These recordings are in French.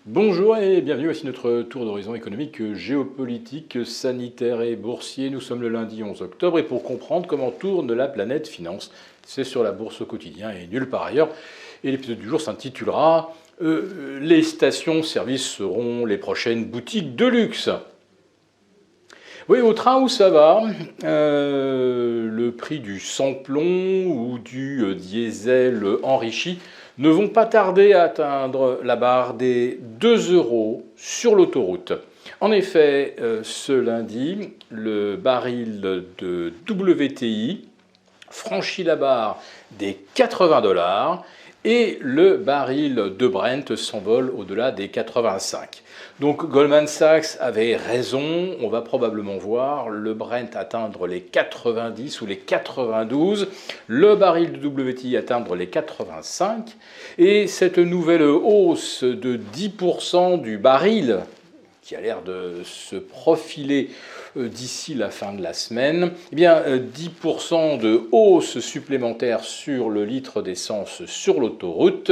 Bonjour et bienvenue, voici notre tour d'horizon économique, géopolitique, sanitaire et boursier. Nous sommes le lundi 11 octobre et pour comprendre comment tourne la planète finance, c'est sur la bourse au quotidien et nulle part ailleurs. Et l'épisode du jour s'intitulera Les stations-service seront les prochaines boutiques de luxe. Oui, au train où ça va, le prix du sans-plomb ou du diesel enrichi ne vont pas tarder à atteindre la barre des 2 euros sur l'autoroute. En effet, ce lundi, le baril de WTI franchit la barre des 80 dollars et le baril de Brent s'envole au-delà des 85. Donc Goldman Sachs avait raison, on va probablement voir le Brent atteindre les 90 ou les 92, le baril de WTI atteindre les 85, et cette nouvelle hausse de 10% du baril, qui a l'air de se profiler d'ici la fin de la semaine, eh bien 10% de hausse supplémentaire sur le litre d'essence sur l'autoroute,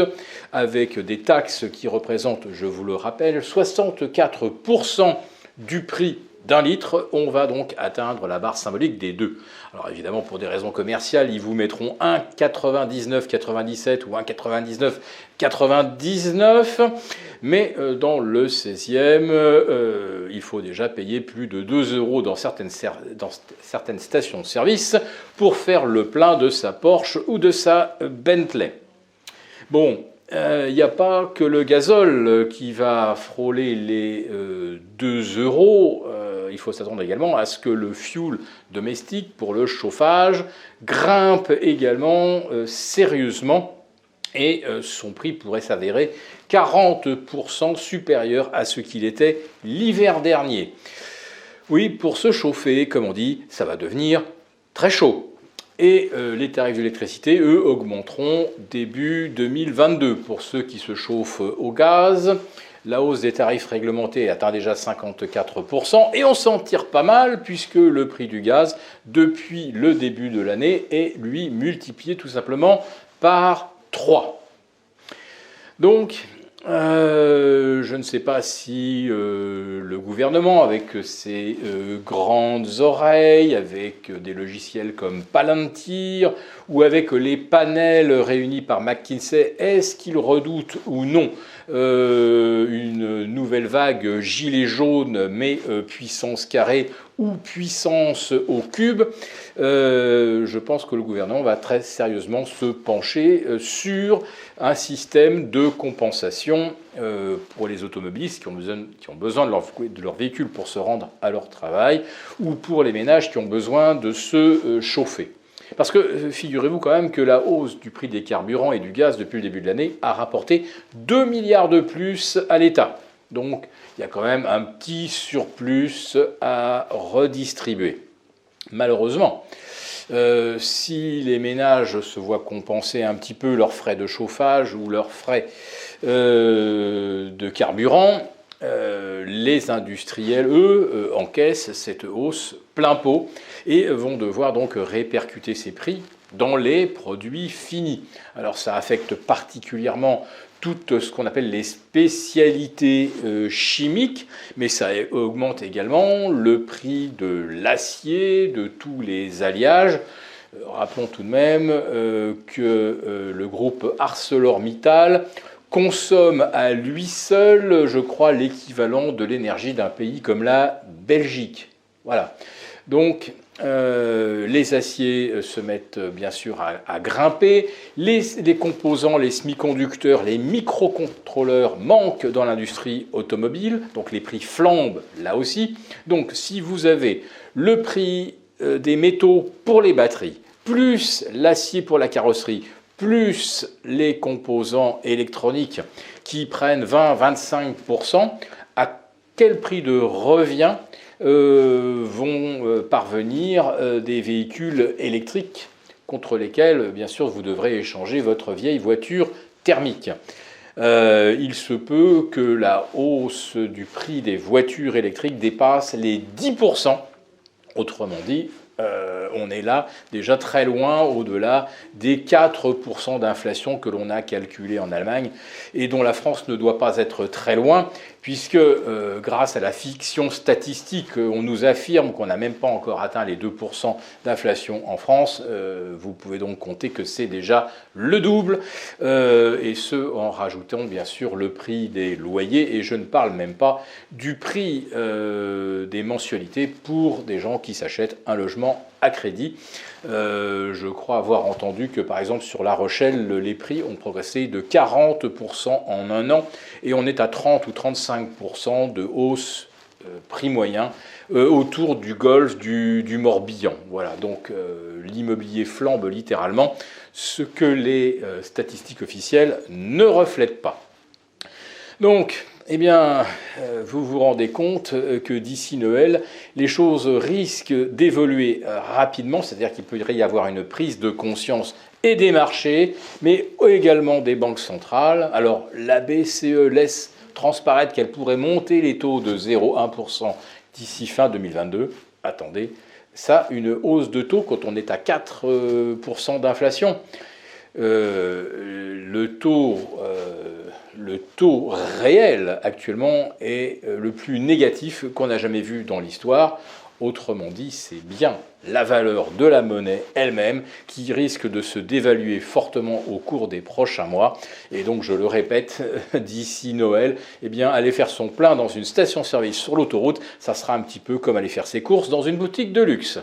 avec des taxes qui représentent, je vous le rappelle, 64% du prix d'un litre. On va donc atteindre la barre symbolique des 2. Alors évidemment, pour des raisons commerciales, ils vous mettront 1,99,97 ou 1,99,99, mais dans le 16e, il faut déjà payer plus de 2 euros dans certaines stations de service pour faire le plein de sa Porsche ou de sa Bentley. Bon, il n'y a pas que le gazole qui va frôler les 2 euros. Il faut s'attendre également à ce que le fuel domestique pour le chauffage grimpe également sérieusement et son prix pourrait s'avérer 40% supérieur à ce qu'il était l'hiver dernier. Oui, pour se chauffer, comme on dit, ça va devenir très chaud. Et les tarifs d'électricité, eux, augmenteront début 2022. Pour ceux qui se chauffent au gaz, la hausse des tarifs réglementés atteint déjà 54%. Et on s'en tire pas mal puisque le prix du gaz, depuis le début de l'année, est lui multiplié tout simplement par 3. Donc, je ne sais pas si le gouvernement, avec ses grandes oreilles, avec des logiciels comme Palantir, ou avec les panels réunis par McKinsey, est-ce qu'il redoute ou non une nouvelle vague gilet jaune, mais puissance carrée ou puissance au cube? Je pense que le gouvernement va très sérieusement se pencher sur un système de compensation pour les automobilistes qui ont besoin de leur véhicule pour se rendre à leur travail, ou pour les ménages qui ont besoin de se chauffer. Parce que figurez-vous quand même que la hausse du prix des carburants et du gaz depuis le début de l'année a rapporté 2 milliards de plus à l'État. Donc il y a quand même un petit surplus à redistribuer. Malheureusement, si les ménages se voient compenser un petit peu leurs frais de chauffage ou leurs frais de carburant, les industriels, eux, encaissent cette hausse plein pot et vont devoir donc répercuter ces prix dans les produits finis. Alors ça affecte particulièrement tout ce qu'on appelle les spécialités chimiques, mais ça augmente également le prix de l'acier, de tous les alliages. Rappelons tout de même que le groupe ArcelorMittal consomme à lui seul, je crois, l'équivalent de l'énergie d'un pays comme la Belgique. Voilà. Donc, les aciers se mettent bien sûr à grimper. Les composants, les semi-conducteurs, les microcontrôleurs manquent dans l'industrie automobile. Donc, les prix flambent là aussi. Donc, si vous avez le prix des métaux pour les batteries, plus l'acier pour la carrosserie, plus les composants électroniques qui prennent 20-25%, à quel prix de revient vont parvenir des véhicules électriques contre lesquels, bien sûr, vous devrez échanger votre vieille voiture thermique. Il se peut que la hausse du prix des voitures électriques dépasse les 10%. Autrement dit, On est là déjà très loin au-delà des 4% d'inflation que l'on a calculé en Allemagne et dont la France ne doit pas être très loin, puisque grâce à la fiction statistique, on nous affirme qu'on n'a même pas encore atteint les 2% d'inflation en France. Vous pouvez donc compter que c'est déjà le double, et ce en rajoutant bien sûr le prix des loyers, et je ne parle même pas du prix des mensualités pour des gens qui s'achètent un logement à crédit. Je crois avoir entendu que par exemple sur La Rochelle, les prix ont progressé de 40% en un an et on est à 30 ou 35% de hausse prix moyen autour du golfe du Morbihan. Voilà, donc l'immobilier flambe littéralement, ce que les statistiques officielles ne reflètent pas. Donc, eh bien, vous vous rendez compte que d'ici Noël, les choses risquent d'évoluer rapidement, c'est-à-dire qu'il peut y avoir une prise de conscience et des marchés, mais également des banques centrales. Alors, la BCE laisse transparaître qu'elle pourrait monter les taux de 0,1% d'ici fin 2022. Attendez, ça, une hausse de taux quand on est à 4% d'inflation. Le taux réel actuellement est le plus négatif qu'on a jamais vu dans l'histoire. Autrement dit, c'est bien la valeur de la monnaie elle-même qui risque de se dévaluer fortement au cours des prochains mois. Et donc, je le répète, d'ici Noël, eh bien, aller faire son plein dans une station-service sur l'autoroute, ça sera un petit peu comme aller faire ses courses dans une boutique de luxe.